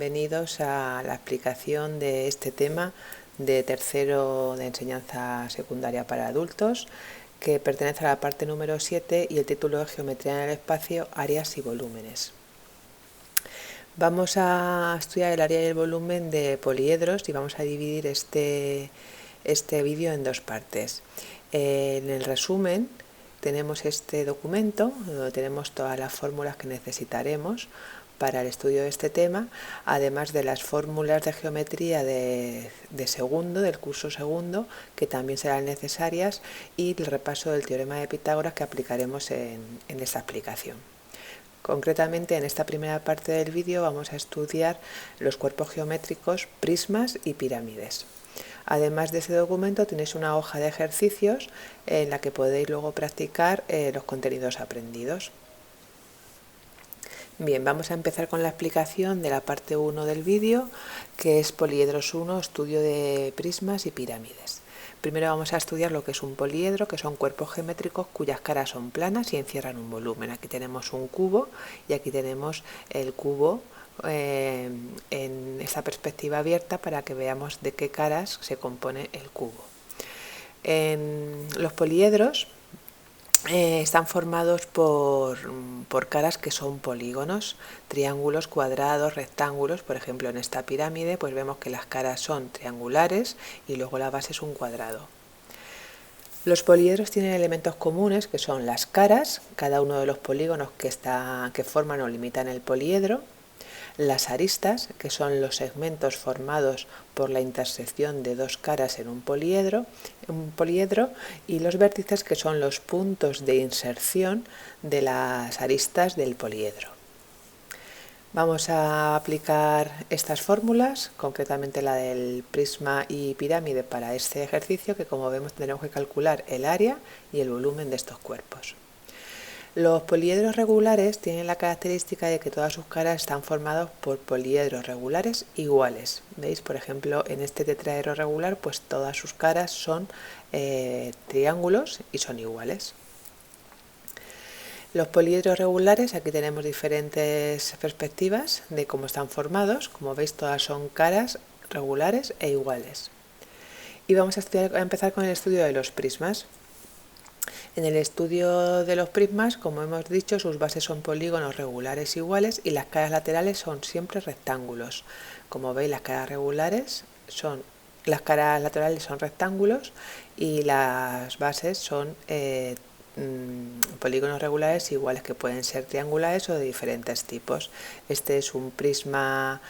Bienvenidos a la explicación de este tema de tercero de enseñanza secundaria para adultos, que pertenece a la parte número 7 y el título es Geometría en el espacio, áreas y volúmenes. Vamos a estudiar el área y el volumen de poliedros y vamos a dividir este vídeo en dos partes. En el resumen tenemos este documento donde tenemos todas las fórmulas que necesitaremos para el estudio de este tema, además de las fórmulas de geometría de segundo, del curso segundo, que también serán necesarias, y el repaso del teorema de Pitágoras que aplicaremos en esta explicación. Concretamente, en esta primera parte del vídeo vamos a estudiar los cuerpos geométricos, prismas y pirámides. Además de ese documento tenéis una hoja de ejercicios en la que podéis luego practicar los contenidos aprendidos. Bien, vamos a empezar con la explicación de la parte 1 del vídeo, que es Poliedros 1, estudio de prismas y pirámides. Primero vamos a estudiar lo que es un poliedro, que son cuerpos geométricos cuyas caras son planas y encierran un volumen. Aquí tenemos un cubo y aquí tenemos el cubo en esta perspectiva abierta para que veamos de qué caras se compone el cubo. En los poliedros están formados por caras que son polígonos, triángulos, cuadrados, rectángulos. Por ejemplo, en esta pirámide pues vemos que las caras son triangulares y luego la base es un cuadrado. Los poliedros tienen elementos comunes que son las caras, cada uno de los polígonos que forman o limitan el poliedro, las aristas, que son los segmentos formados por la intersección de dos caras en un poliedro, y los vértices, que son los puntos de inserción de las aristas del poliedro. Vamos a aplicar estas fórmulas, concretamente la del prisma y pirámide para este ejercicio, que como vemos tendremos que calcular el área y el volumen de estos cuerpos. Los poliedros regulares tienen la característica de que todas sus caras están formados por poliedros regulares iguales. ¿Veis? Por ejemplo, en este tetraedro regular, pues todas sus caras son triángulos y son iguales. Los poliedros regulares, aquí tenemos diferentes perspectivas de cómo están formados. Como veis, todas son caras regulares e iguales. Y vamos a empezar con el estudio de los prismas. En el estudio de los prismas, como hemos dicho, sus bases son polígonos regulares iguales y las caras laterales son siempre rectángulos. Como veis, las caras laterales son rectángulos y las bases son polígonos regulares iguales, que pueden ser triangulares o de diferentes tipos. Este es un prisma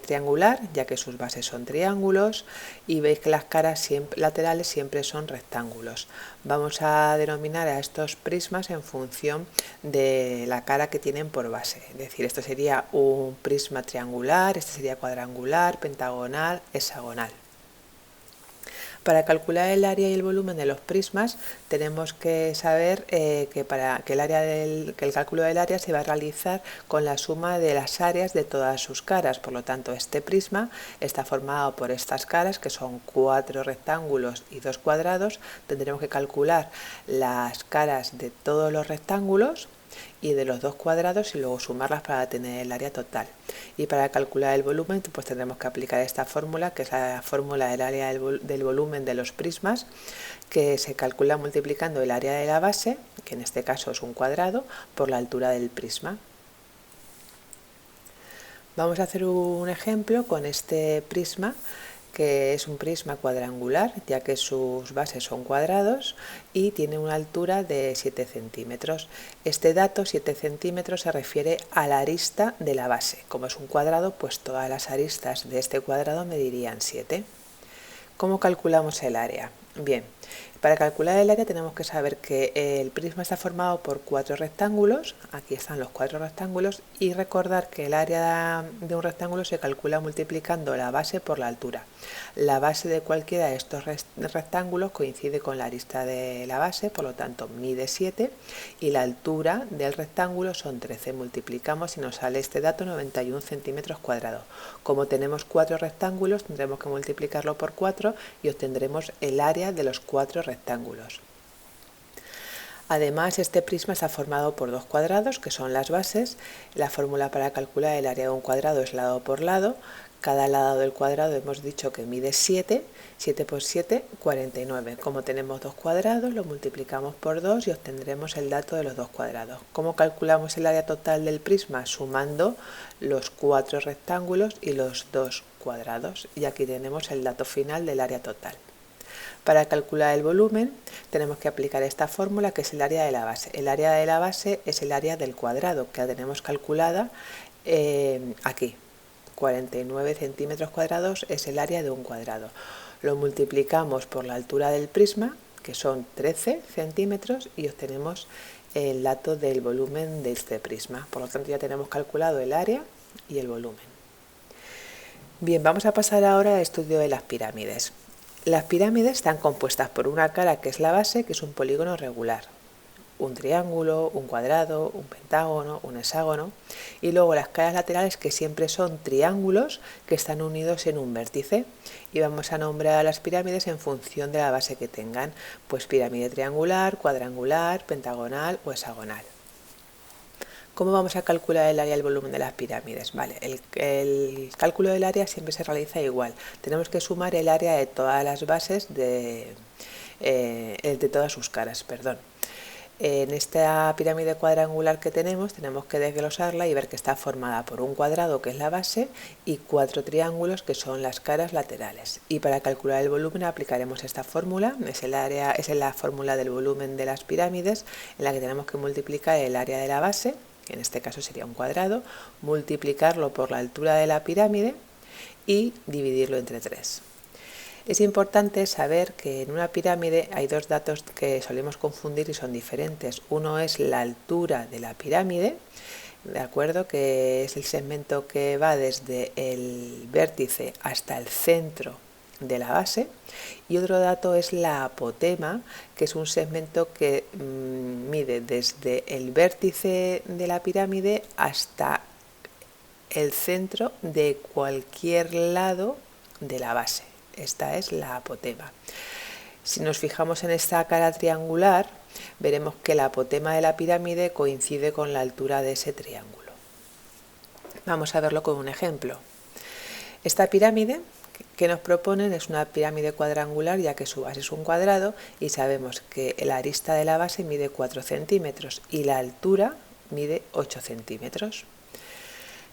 triangular, ya que sus bases son triángulos, y veis que las caras laterales siempre son rectángulos. Vamos a denominar a estos prismas en función de la cara que tienen por base. Es decir, esto sería un prisma triangular, este sería cuadrangular, pentagonal, hexagonal. Para calcular el área y el volumen de los prismas tenemos que saber que el cálculo del área se va a realizar con la suma de las áreas de todas sus caras. Por lo tanto, este prisma está formado por estas caras, que son 4 rectángulos y 2 cuadrados. Tendremos que calcular las caras de todos los rectángulos y de los 2 cuadrados y luego sumarlas para tener el área total. Y para calcular el volumen pues tendremos que aplicar esta fórmula, que es la fórmula del área del volumen de los prismas, que se calcula multiplicando el área de la base, que en este caso es un cuadrado, por la altura del prisma. Vamos a hacer un ejemplo con este prisma, que es un prisma cuadrangular, ya que sus bases son cuadrados y tiene una altura de 7 centímetros. Este dato, 7 centímetros, se refiere a la arista de la base. Como es un cuadrado, pues todas las aristas de este cuadrado medirían 7. ¿Cómo calculamos el área? Bien, para calcular el área tenemos que saber que el prisma está formado por 4 rectángulos, aquí están los 4 rectángulos, y recordar que el área de un rectángulo se calcula multiplicando la base por la altura. La base de cualquiera de estos rectángulos coincide con la arista de la base, por lo tanto mide 7, y la altura del rectángulo son 13. Multiplicamos y nos sale este dato, 91 centímetros cuadrados. Como tenemos 4 rectángulos, tendremos que multiplicarlo por 4 y obtendremos el área de los 4 rectángulos. Además, este prisma está formado por dos cuadrados, que son las bases. La fórmula para calcular el área de un cuadrado es lado por lado. Cada lado del cuadrado hemos dicho que mide 7, 7 por 7, 49. Como tenemos dos cuadrados, lo multiplicamos por 2 y obtendremos el dato de los dos cuadrados. ¿Cómo calculamos el área total del prisma? Sumando los 4 rectángulos y los dos cuadrados. Y aquí tenemos el dato final del área total. Para calcular el volumen tenemos que aplicar esta fórmula, que es el área de la base. El área de la base es el área del cuadrado, que la tenemos calculada aquí. 49 centímetros cuadrados es el área de un cuadrado. Lo multiplicamos por la altura del prisma, que son 13 centímetros, y obtenemos el dato del volumen de este prisma. Por lo tanto, ya tenemos calculado el área y el volumen. Bien, vamos a pasar ahora al estudio de las pirámides. Las pirámides están compuestas por una cara, que es la base, que es un polígono regular, un triángulo, un cuadrado, un pentágono, un hexágono, y luego las caras laterales, que siempre son triángulos que están unidos en un vértice, y vamos a nombrar a las pirámides en función de la base que tengan, pues pirámide triangular, cuadrangular, pentagonal o hexagonal. ¿Cómo vamos a calcular el área y el volumen de las pirámides? Vale, el cálculo del área siempre se realiza igual. Tenemos que sumar el área de todas las bases de todas sus caras, perdón. En esta pirámide cuadrangular que tenemos que desglosarla y ver que está formada por un cuadrado, que es la base, y 4 triángulos, que son las caras laterales. Y para calcular el volumen aplicaremos esta fórmula, es la fórmula del volumen de las pirámides, en la que tenemos que multiplicar el área de la base, que en este caso sería un cuadrado, multiplicarlo por la altura de la pirámide y dividirlo entre 3. Es importante saber que en una pirámide hay dos datos que solemos confundir y son diferentes. Uno es la altura de la pirámide, ¿de acuerdo?, que es el segmento que va desde el vértice hasta el centro de la base, y otro dato es la apotema, que es un segmento que mide desde el vértice de la pirámide hasta el centro de cualquier lado de la base. Esta es la apotema. Si nos fijamos en esta cara triangular, veremos que la apotema de la pirámide coincide con la altura de ese triángulo. Vamos a verlo con un ejemplo. Esta pirámide que nos proponen es una pirámide cuadrangular, ya que su base es un cuadrado, y sabemos que la arista de la base mide 4 centímetros y la altura mide 8 centímetros.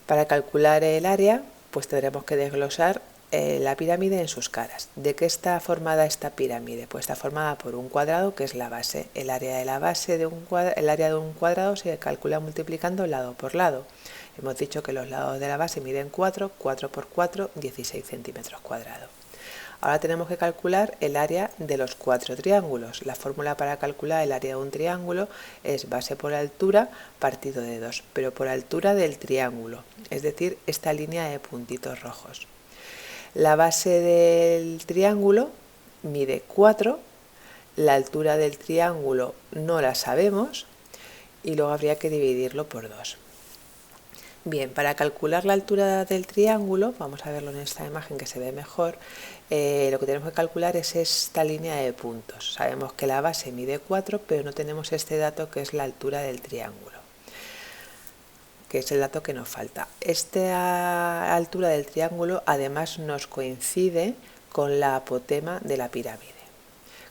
Para calcular el área, pues tendremos que desglosar la pirámide en sus caras. ¿De qué está formada esta pirámide? Pues está formada por un cuadrado, que es la base. El área de la base el área de un cuadrado se calcula multiplicando lado por lado. Hemos dicho que los lados de la base miden 4, 4 por 4, 16 centímetros cuadrados. Ahora tenemos que calcular el área de los 4 triángulos. La fórmula para calcular el área de un triángulo es base por altura partido de 2, pero por altura del triángulo, es decir, esta línea de puntitos rojos. La base del triángulo mide 4, la altura del triángulo no la sabemos y luego habría que dividirlo por 2. Bien, para calcular la altura del triángulo, vamos a verlo en esta imagen que se ve mejor, lo que tenemos que calcular es esta línea de puntos. Sabemos que la base mide 4, pero no tenemos este dato que es la altura del triángulo, que es el dato que nos falta. Esta altura del triángulo además nos coincide con la apotema de la pirámide.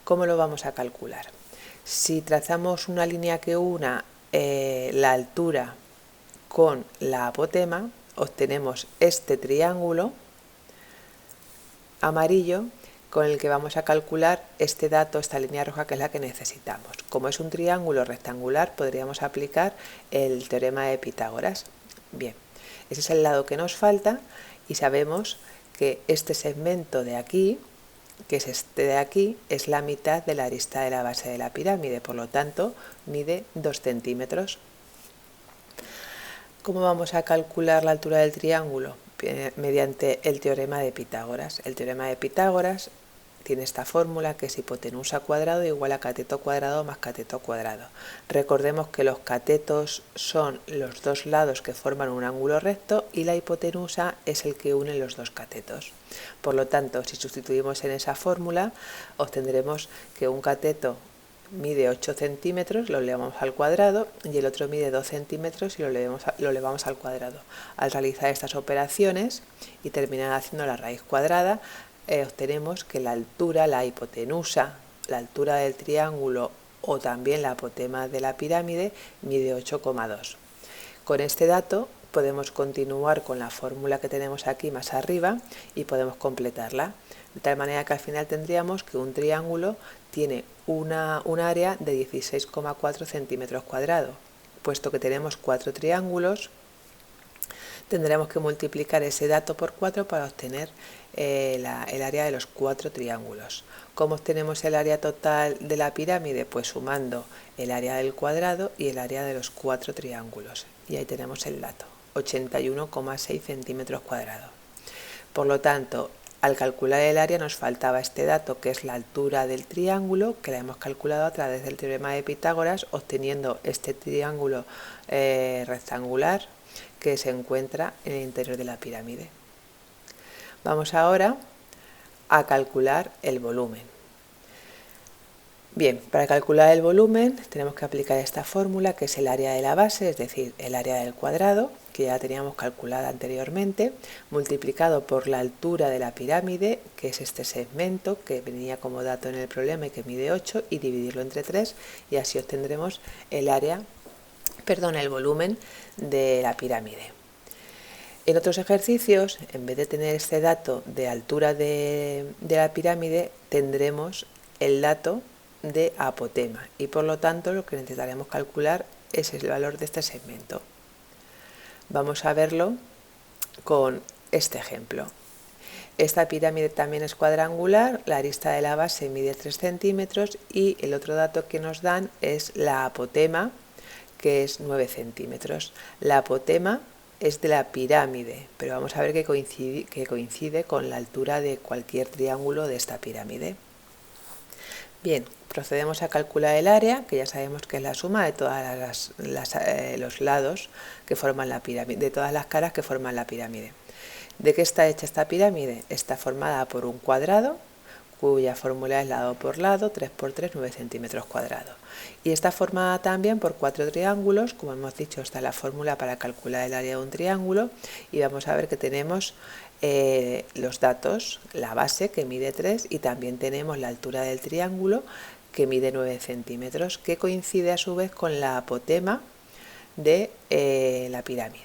¿Cómo lo vamos a calcular? Si trazamos una línea que una la altura con la apotema, obtenemos este triángulo amarillo con el que vamos a calcular este dato, esta línea roja, que es la que necesitamos. Como es un triángulo rectangular, podríamos aplicar el teorema de Pitágoras. Bien, ese es el lado que nos falta y sabemos que este segmento de aquí, que es este de aquí, es la mitad de la arista de la base de la pirámide, por lo tanto mide 2 centímetros. ¿Cómo vamos a calcular la altura del triángulo? Mediante el teorema de Pitágoras. El teorema de Pitágoras tiene esta fórmula, que es hipotenusa cuadrado igual a cateto cuadrado más cateto cuadrado. Recordemos que los catetos son los dos lados que forman un ángulo recto y la hipotenusa es el que une los dos catetos. Por lo tanto, si sustituimos en esa fórmula, obtendremos que un cateto mide 8 centímetros, lo elevamos al cuadrado, y el otro mide 2 centímetros y lo elevamos al cuadrado. Al realizar estas operaciones y terminar haciendo la raíz cuadrada, obtenemos que la altura, la hipotenusa, la altura del triángulo o también la apotema de la pirámide mide 8,2. Con este dato podemos continuar con la fórmula que tenemos aquí más arriba y podemos completarla. De tal manera que al final tendríamos que un triángulo tiene un área de 16,4 centímetros cuadrados. Puesto que tenemos 4 triángulos, tendremos que multiplicar ese dato por 4 para obtener el área de los 4 triángulos. ¿Cómo obtenemos el área total de la pirámide? Pues sumando el área del cuadrado y el área de los 4 triángulos. Y ahí tenemos el dato, 81,6 centímetros cuadrados. Por lo tanto, al calcular el área nos faltaba este dato, que es la altura del triángulo, que la hemos calculado a través del teorema de Pitágoras, obteniendo este triángulo rectangular que se encuentra en el interior de la pirámide. Vamos ahora a calcular el volumen. Bien, para calcular el volumen tenemos que aplicar esta fórmula, que es el área de la base, es decir, el área del cuadrado, que ya teníamos calculada anteriormente, multiplicado por la altura de la pirámide, que es este segmento que venía como dato en el problema y que mide 8, y dividirlo entre 3, y así obtendremos el volumen de la pirámide. En otros ejercicios, en vez de tener este dato de altura de la pirámide, tendremos el dato de apotema, y por lo tanto lo que necesitaremos calcular es el valor de este segmento. Vamos a verlo con este ejemplo. Esta pirámide también es cuadrangular, la arista de la base mide 3 centímetros y el otro dato que nos dan es la apotema, que es 9 centímetros. La apotema es de la pirámide, pero vamos a ver que coincide con la altura de cualquier triángulo de esta pirámide. Bien, procedemos a calcular el área, que ya sabemos que es la suma de todas los lados que forman la pirámide, de todas las caras que forman la pirámide. ¿De qué está hecha esta pirámide? Está formada por un cuadrado, cuya fórmula es lado por lado, 3 por 3, 9 centímetros cuadrados. Y está formada también por 4 triángulos, como hemos dicho, está la fórmula para calcular el área de un triángulo, y vamos a ver que tenemos los datos, la base que mide 3 y también tenemos la altura del triángulo que mide 9 centímetros, que coincide a su vez con la apotema de la pirámide.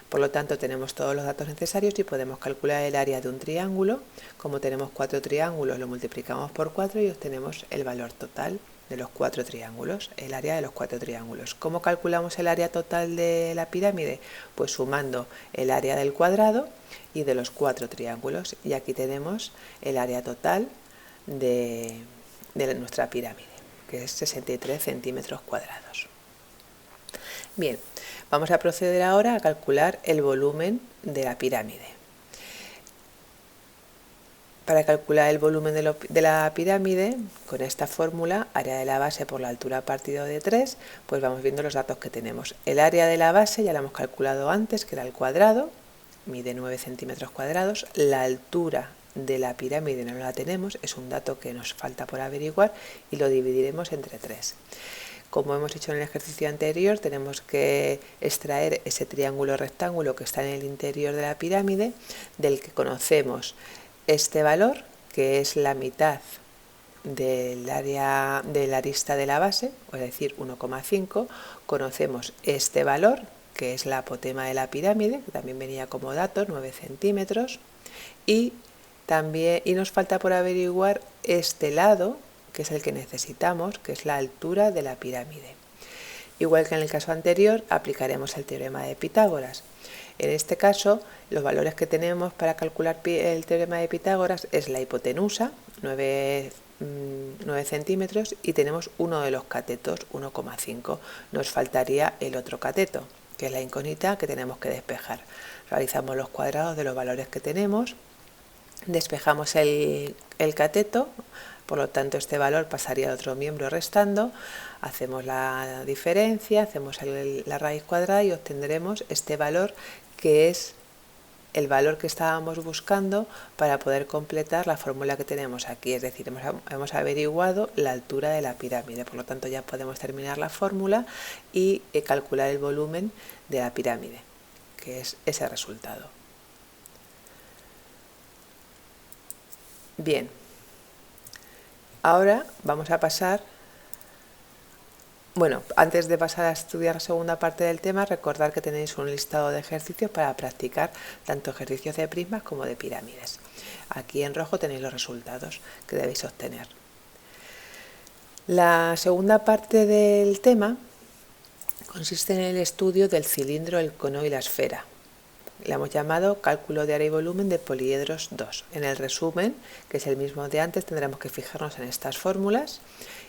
Por lo tanto, tenemos todos los datos necesarios y podemos calcular el área de un triángulo. Como tenemos 4 triángulos, lo multiplicamos por 4 y obtenemos el valor total de los 4 triángulos, el área de los 4 triángulos. ¿Cómo calculamos el área total de la pirámide? Pues sumando el área del cuadrado y de los 4 triángulos. Y aquí tenemos el área total de nuestra pirámide, que es 63 centímetros cuadrados. Bien, vamos a proceder ahora a calcular el volumen de la pirámide. Para calcular el volumen de la pirámide, con esta fórmula, área de la base por la altura partido de 3, pues vamos viendo los datos que tenemos. El área de la base ya la hemos calculado antes, que era el cuadrado, mide 9 centímetros cuadrados. La altura de la pirámide no la tenemos, es un dato que nos falta por averiguar y lo dividiremos entre 3. Como hemos hecho en el ejercicio anterior, tenemos que extraer ese triángulo rectángulo que está en el interior de la pirámide, del que conocemos este valor, que es la mitad del área de la arista de la base, es decir, 1,5. Conocemos este valor, que es la apotema de la pirámide, que también venía como dato, 9 centímetros, y nos falta por averiguar este lado, que es el que necesitamos, que es la altura de la pirámide. Igual que en el caso anterior, aplicaremos el teorema de Pitágoras. En este caso, los valores que tenemos para calcular el teorema de Pitágoras es la hipotenusa, 9 centímetros, y tenemos uno de los catetos, 1,5. Nos faltaría el otro cateto, que es la incógnita que tenemos que despejar. Realizamos los cuadrados de los valores que tenemos, despejamos el cateto, por lo tanto este valor pasaría al otro miembro restando, hacemos la diferencia, hacemos la raíz cuadrada y obtendremos este valor, que es el valor que estábamos buscando para poder completar la fórmula que tenemos aquí, es decir, hemos averiguado la altura de la pirámide, por lo tanto ya podemos terminar la fórmula y calcular el volumen de la pirámide, que es ese resultado. Bien, ahora vamos a pasar. Bueno, antes de pasar a estudiar la segunda parte del tema, recordad que tenéis un listado de ejercicios para practicar tanto ejercicios de prismas como de pirámides. Aquí en rojo tenéis los resultados que debéis obtener. La segunda parte del tema consiste en el estudio del cilindro, el cono y la esfera. La hemos llamado cálculo de área y volumen de poliedros 2. En el resumen, que es el mismo de antes, tendremos que fijarnos en estas fórmulas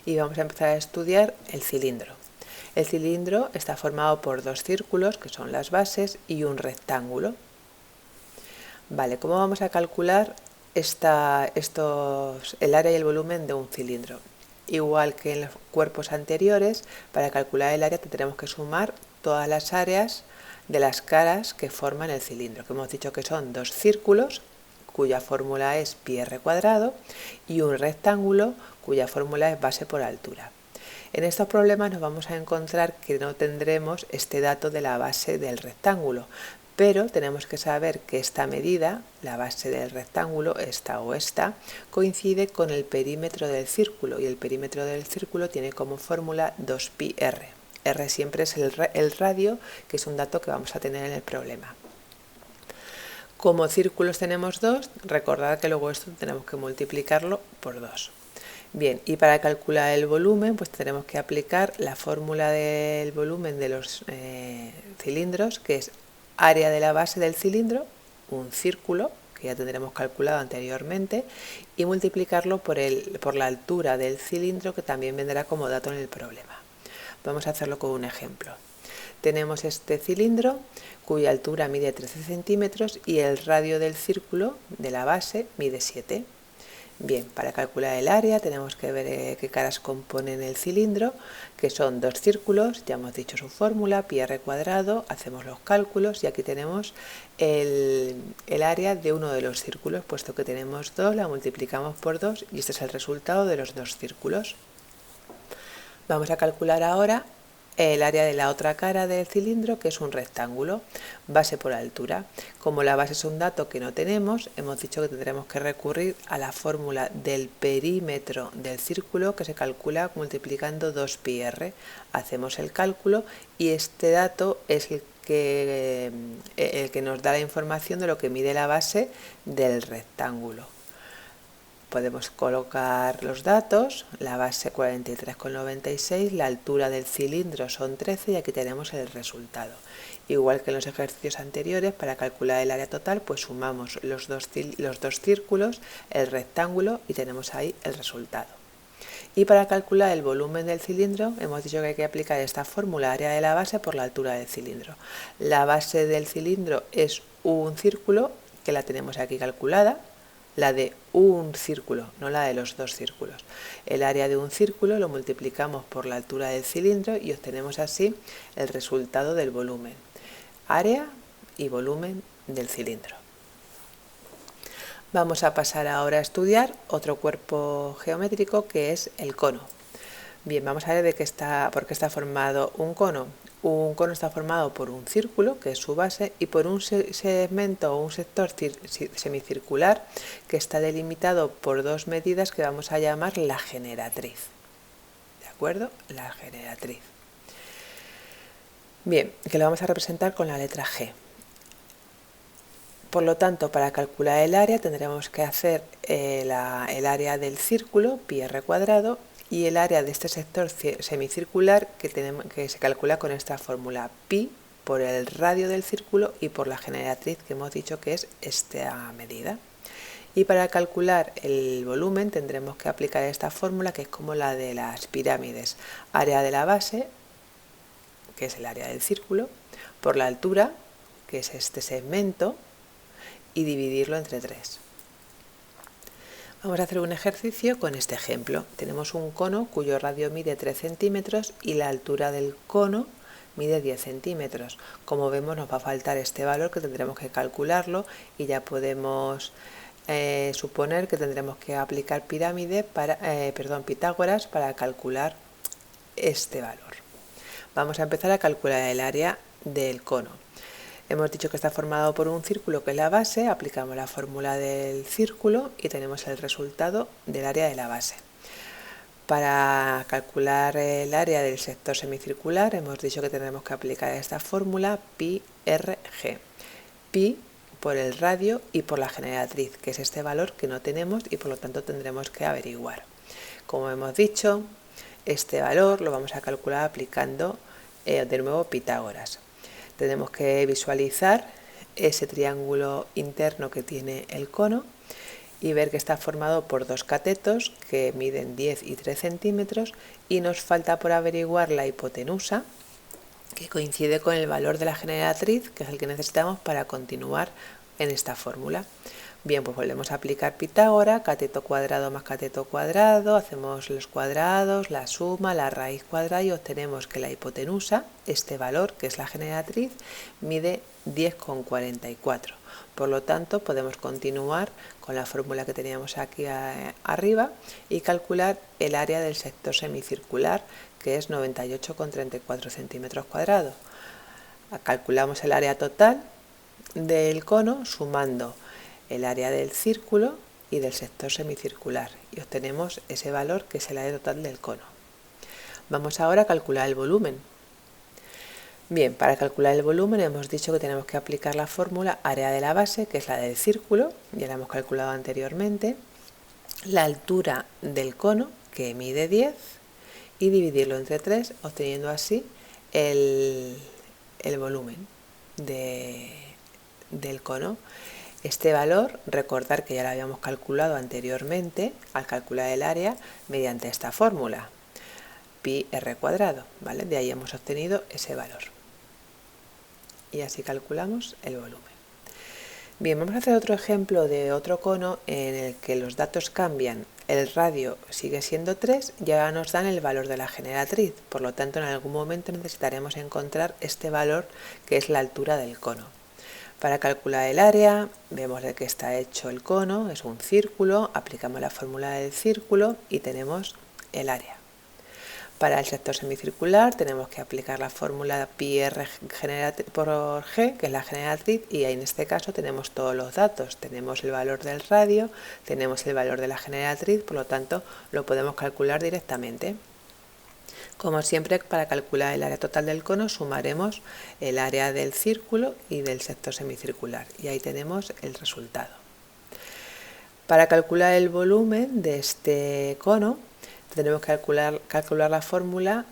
y vamos a empezar a estudiar el cilindro. El cilindro está formado por dos círculos, que son las bases, y un rectángulo. Vale, ¿cómo vamos a calcular el área y el volumen de un cilindro? Igual que en los cuerpos anteriores, para calcular el área tendremos que sumar todas las áreas de las caras que forman el cilindro, que hemos dicho que son dos círculos, cuya fórmula es πr cuadrado, y un rectángulo, cuya fórmula es base por altura. En estos problemas nos vamos a encontrar que no tendremos este dato de la base del rectángulo, pero tenemos que saber que esta medida, la base del rectángulo, esta o esta, coincide con el perímetro del círculo, y el perímetro del círculo tiene como fórmula 2πr. R siempre es el radio, que es un dato que vamos a tener en el problema. Como círculos tenemos dos, recordad que luego esto tenemos que multiplicarlo por 2. Bien, y para calcular el volumen, pues tenemos que aplicar la fórmula del volumen de los cilindros, que es área de la base del cilindro, un círculo, que ya tendremos calculado anteriormente, y multiplicarlo por la altura del cilindro, que también vendrá como dato en el problema. Vamos a hacerlo con un ejemplo. Tenemos este cilindro cuya altura mide 13 centímetros y el radio del círculo de la base mide 7. Bien, para calcular el área tenemos que ver qué caras componen el cilindro, que son dos círculos, ya hemos dicho su fórmula, πr cuadrado, hacemos los cálculos y aquí tenemos el área de uno de los círculos, puesto que tenemos dos, la multiplicamos por 2 y este es el resultado de los dos círculos. Vamos a calcular ahora el área de la otra cara del cilindro, que es un rectángulo, base por altura. Como la base es un dato que no tenemos, hemos dicho que tendremos que recurrir a la fórmula del perímetro del círculo, que se calcula multiplicando 2πr. Hacemos el cálculo y este dato es el que nos da la información de lo que mide la base del rectángulo. Podemos colocar los datos, la base 43,96, la altura del cilindro son 13 y aquí tenemos el resultado. Igual que en los ejercicios anteriores, para calcular el área total, pues sumamos los dos círculos, el rectángulo y tenemos ahí el resultado. Y para calcular el volumen del cilindro, hemos dicho que hay que aplicar esta fórmula, área de la base por la altura del cilindro. La base del cilindro es un círculo, que la tenemos aquí calculada, la de un círculo, no la de los dos círculos. El área de un círculo lo multiplicamos por la altura del cilindro y obtenemos así el resultado del volumen. Área y volumen del cilindro. Vamos a pasar ahora a estudiar otro cuerpo geométrico que es el cono. Bien, vamos a ver por qué está formado un cono. Un cono está formado por un círculo, que es su base, y por un segmento o un sector semicircular que está delimitado por dos medidas que vamos a llamar la generatriz. ¿De acuerdo? La generatriz. Bien, que lo vamos a representar con la letra G. Por lo tanto, para calcular el área tendremos que hacer el área del círculo, πr cuadrado, y el área de este sector semicircular que se calcula con esta fórmula, pi por el radio del círculo y por la generatriz que hemos dicho que es esta medida. Y para calcular el volumen tendremos que aplicar esta fórmula, que es como la de las pirámides, área de la base, que es el área del círculo, por la altura, que es este segmento, y dividirlo entre 3. Vamos a hacer un ejercicio con este ejemplo. Tenemos un cono cuyo radio mide 3 centímetros y la altura del cono mide 10 centímetros. Como vemos, nos va a faltar este valor que tendremos que calcularlo y ya podemos suponer que tendremos que aplicar Pitágoras para calcular este valor. Vamos a empezar a calcular el área del cono. Hemos dicho que está formado por un círculo que es la base, aplicamos la fórmula del círculo y tenemos el resultado del área de la base. Para calcular el área del sector semicircular hemos dicho que tendremos que aplicar esta fórmula pi rg. Pi por el radio y por la generatriz, que es este valor que no tenemos y por lo tanto tendremos que averiguar. Como hemos dicho, este valor lo vamos a calcular aplicando de nuevo Pitágoras. Tenemos que visualizar ese triángulo interno que tiene el cono y ver que está formado por dos catetos que miden 10 y 3 centímetros y nos falta por averiguar la hipotenusa, que coincide con el valor de la generatriz, que es el que necesitamos para continuar en esta fórmula. Bien, pues volvemos a aplicar Pitágoras, cateto cuadrado más cateto cuadrado, hacemos los cuadrados, la suma, la raíz cuadrada y obtenemos que la hipotenusa, este valor que es la generatriz, mide 10,44. Por lo tanto, podemos continuar con la fórmula que teníamos aquí arriba y calcular el área del sector semicircular, que es 98,34 centímetros cuadrados. Calculamos el área total del cono sumando el área del círculo y del sector semicircular y obtenemos ese valor que es el área total del cono. Vamos ahora a calcular el volumen. Bien, para calcular el volumen hemos dicho que tenemos que aplicar la fórmula área de la base, que es la del círculo, ya la hemos calculado anteriormente, la altura del cono, que mide 10, y dividirlo entre 3, obteniendo así el volumen del cono. Este valor, recordar que ya lo habíamos calculado anteriormente al calcular el área mediante esta fórmula, pi r cuadrado, ¿vale? De ahí hemos obtenido ese valor. Y así calculamos el volumen. Bien, vamos a hacer otro ejemplo de otro cono en el que los datos cambian. El radio sigue siendo 3 y ahora nos dan el valor de la generatriz. Por lo tanto, en algún momento necesitaremos encontrar este valor que es la altura del cono. Para calcular el área, vemos de qué está hecho el cono, es un círculo, aplicamos la fórmula del círculo y tenemos el área. Para el sector semicircular tenemos que aplicar la fórmula pi r por g, que es la generatriz, y en este caso tenemos todos los datos. Tenemos el valor del radio, tenemos el valor de la generatriz, por lo tanto lo podemos calcular directamente. Como siempre, para calcular el área total del cono sumaremos el área del círculo y del sector semicircular y ahí tenemos el resultado. Para calcular el volumen de este cono tenemos que aplicar la fórmula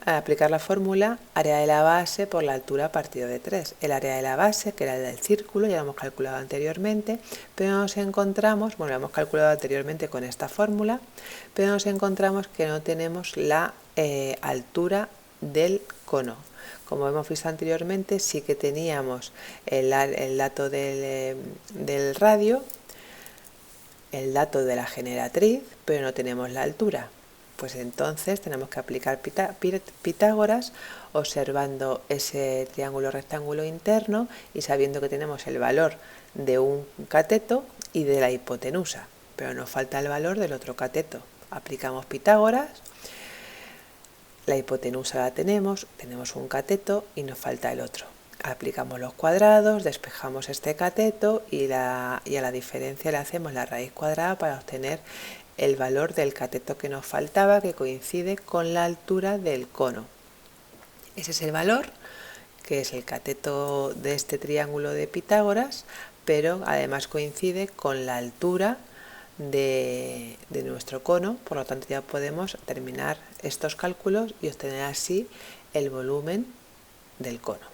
área de la base por la altura partido de 3. El área de la base, que era el del círculo, ya lo hemos calculado anteriormente, pero nos encontramos, bueno, lo hemos calculado anteriormente con esta fórmula, pero nos encontramos que no tenemos la altura del cono. Como hemos visto anteriormente, sí que teníamos el dato del radio, el dato de la generatriz, pero no tenemos la altura. Pues entonces tenemos que aplicar Pitágoras observando ese triángulo rectángulo interno y sabiendo que tenemos el valor de un cateto y de la hipotenusa, pero nos falta el valor del otro cateto. Aplicamos Pitágoras, la hipotenusa la tenemos un cateto y nos falta el otro. Aplicamos los cuadrados, despejamos este cateto y a la diferencia le hacemos la raíz cuadrada para obtener el valor del cateto que nos faltaba, que coincide con la altura del cono. Ese es el valor, que es el cateto de este triángulo de Pitágoras, pero además coincide con la altura de nuestro cono, por lo tanto ya podemos terminar estos cálculos y obtener así el volumen del cono.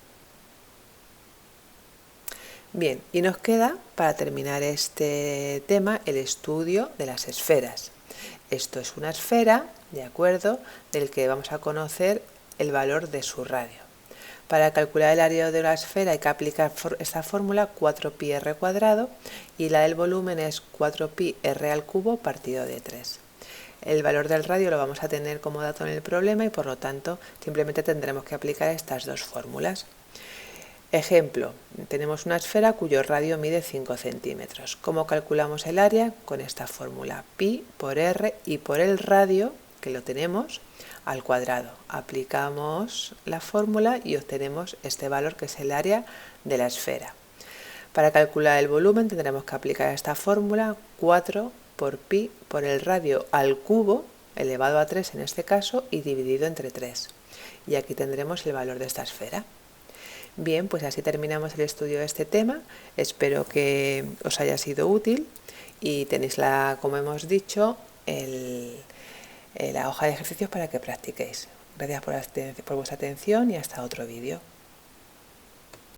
Bien, y nos queda para terminar este tema el estudio de las esferas. Esto es una esfera, ¿de acuerdo?, del que vamos a conocer el valor de su radio. Para calcular el área de la esfera hay que aplicar esta fórmula 4pi r cuadrado y la del volumen es 4pi r al cubo partido de 3. El valor del radio lo vamos a tener como dato en el problema y por lo tanto simplemente tendremos que aplicar estas dos fórmulas. Ejemplo, tenemos una esfera cuyo radio mide 5 centímetros. ¿Cómo calculamos el área? Con esta fórmula, pi por r, y por el radio, que lo tenemos, al cuadrado. Aplicamos la fórmula y obtenemos este valor, que es el área de la esfera. Para calcular el volumen tendremos que aplicar esta fórmula, 4 por pi por el radio al cubo, elevado a 3 en este caso, y dividido entre 3. Y aquí tendremos el valor de esta esfera. Bien, pues así terminamos el estudio de este tema. Espero que os haya sido útil y tenéis, como hemos dicho, la hoja de ejercicios para que practiquéis. Gracias por vuestra atención y hasta otro vídeo.